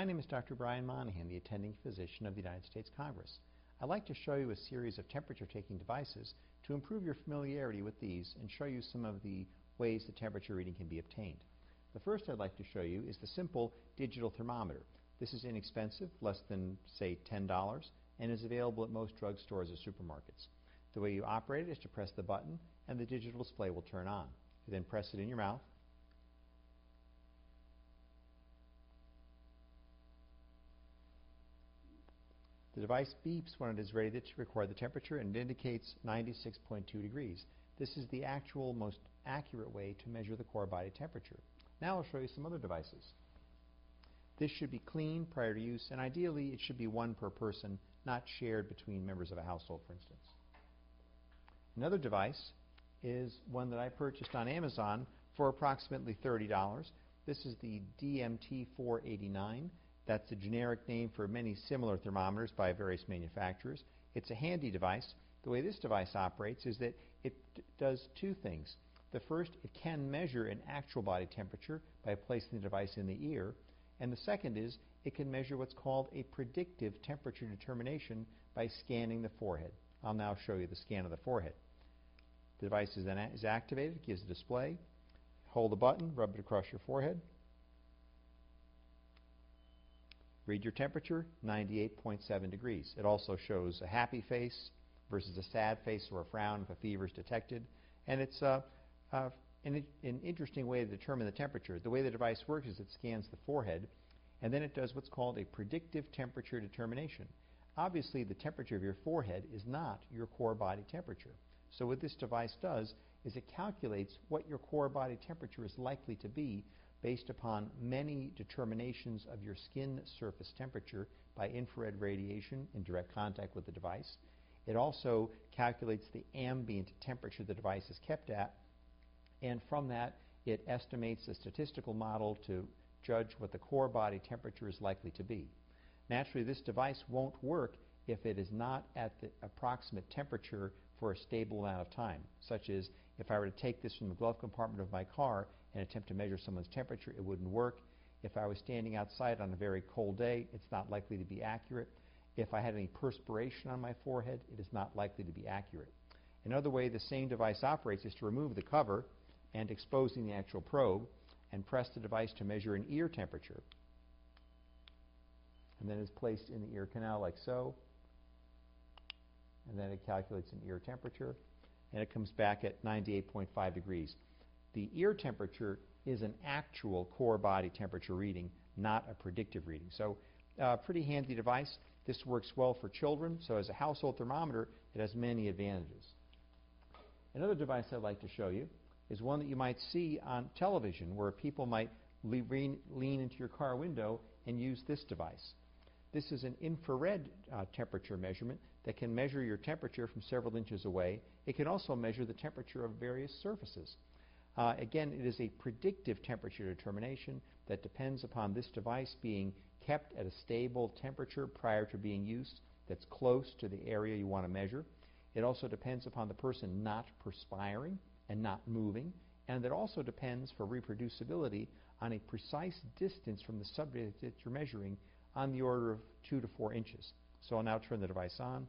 My name is Dr. Brian Monahan, the attending physician of the United States Congress. I'd like to show you a series of temperature-taking devices to improve your familiarity with these and show you some of the ways the temperature reading can be obtained. The first I'd like to show you is the simple digital thermometer. This is inexpensive, less than, say, $10, and is available at most drugstores or supermarkets. The way you operate it is to press the button and the digital display will turn on. You then press it in your mouth. The device beeps when it is ready to record the temperature and it indicates 96.2 degrees. This is the actual, most accurate way to measure the core body temperature. Now I'll show you some other devices. This should be clean prior to use, and ideally it should be one per person, not shared between members of a household, for instance. Another device is one that I purchased on Amazon for approximately $30. This is the DMT489. That's the generic name for many similar thermometers by various manufacturers. It's a handy device. The way this device operates is that it does two things. The first, it can measure an actual body temperature by placing the device in the ear. And the second is, it can measure what's called a predictive temperature determination by scanning the forehead. I'll now show you the scan of the forehead. The device is activated, it gives a display. Hold the button, rub it across your forehead. Read your temperature, 98.7 degrees. It also shows a happy face versus a sad face or a frown if a fever is detected. And it's an interesting way to determine the temperature. The way the device works is it scans the forehead, and then it does what's called a predictive temperature determination. Obviously, the temperature of your forehead is not your core body temperature. So what this device does is it calculates what your core body temperature is likely to be based upon many determinations of your skin surface temperature by infrared radiation in direct contact with the device. It also calculates the ambient temperature the device is kept at, and from that it estimates a statistical model to judge what the core body temperature is likely to be. Naturally, this device won't work if it is not at the approximate temperature for a stable amount of time, such as if I were to take this from the glove compartment of my car and attempt to measure someone's temperature, it wouldn't work. If I was standing outside on a very cold day, it's not likely to be accurate. If I had any perspiration on my forehead, it is not likely to be accurate. Another way the same device operates is to remove the cover and exposing the actual probe and press the device to measure an ear temperature. And then it's placed in the ear canal like so. And then it calculates an ear temperature, and it comes back at 98.5 degrees. The ear temperature is an actual core body temperature reading, not a predictive reading. So pretty handy device. This works well for children, so as a household thermometer, it has many advantages. Another device I'd like to show you is one that you might see on television, where people might lean into your car window and use this device. This is an infrared temperature measurement that can measure your temperature from several inches away. It can also measure the temperature of various surfaces. Again, it is a predictive temperature determination that depends upon this device being kept at a stable temperature prior to being used that's close to the area you want to measure. It also depends upon the person not perspiring and not moving, and it also depends, for reproducibility, on a precise distance from the subject that you're measuring on the order of 2 to 4 inches. So I'll now turn the device on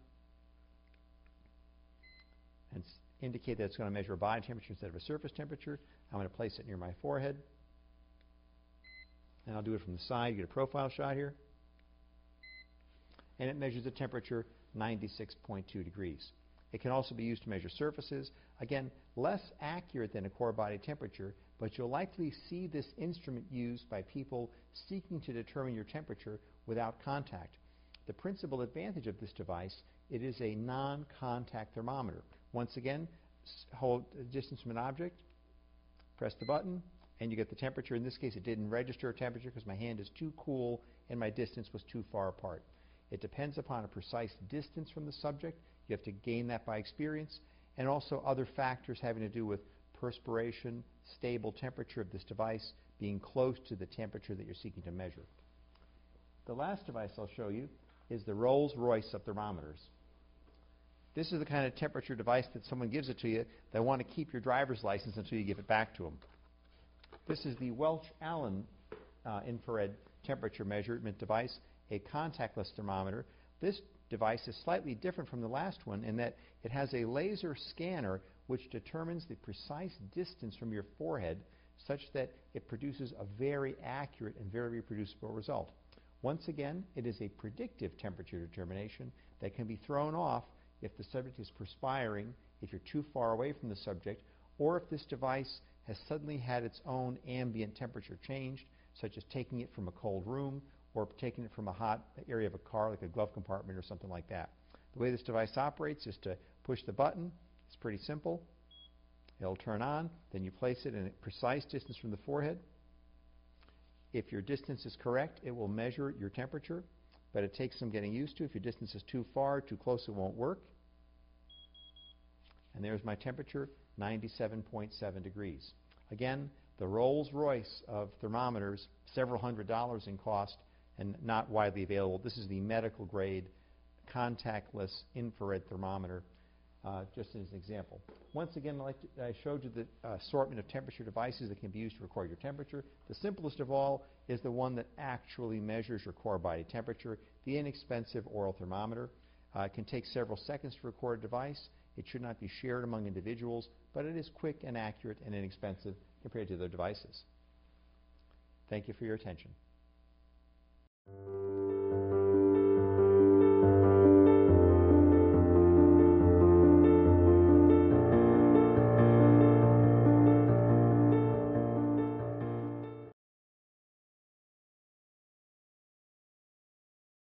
and indicate that it's going to measure a body temperature instead of a surface temperature. I'm going to place it near my forehead, and I'll do it from the side. You get a profile shot here, and it measures the temperature 96.2 degrees. It can also be used to measure surfaces. Again, less accurate than a core body temperature, but you'll likely see this instrument used by people seeking to determine your temperature without contact. The principal advantage of this device, it is a non-contact thermometer. Once again, hold a distance from an object, press the button, and you get the temperature. In this case, it didn't register a temperature because my hand is too cool and my distance was too far apart. It depends upon a precise distance from the subject. You have to gain that by experience, and also other factors having to do with perspiration, stable temperature of this device, being close to the temperature that you're seeking to measure. The last device I'll show you is the Rolls-Royce of thermometers. This is the kind of temperature device that someone gives it to you. They want to keep your driver's license until you give it back to them. This is the Welch Allyn infrared temperature measurement device, a contactless thermometer. This device is slightly different from the last one in that it has a laser scanner which determines the precise distance from your forehead such that it produces a very accurate and very reproducible result. Once again, it is a predictive temperature determination that can be thrown off if the subject is perspiring, if you're too far away from the subject, or if this device has suddenly had its own ambient temperature changed, such as taking it from a cold room or taking it from a hot area of a car like a glove compartment or something like that. The way this device operates is to push the button. It's pretty simple. It'll turn on, then you place it in a precise distance from the forehead. If your distance is correct, it will measure your temperature, but it takes some getting used to. If your distance is too far, too close, it won't work. And there's my temperature, 97.7 degrees. Again, the Rolls-Royce of thermometers, several $100s in cost and not widely available. This is the medical grade contactless infrared thermometer, just as an example. Once again, I showed you the assortment of temperature devices that can be used to record your temperature. The simplest of all is the one that actually measures your core body temperature, the inexpensive oral thermometer. It can take several seconds to record a device. It should not be shared among individuals, but it is quick and accurate and inexpensive compared to other devices. Thank you for your attention.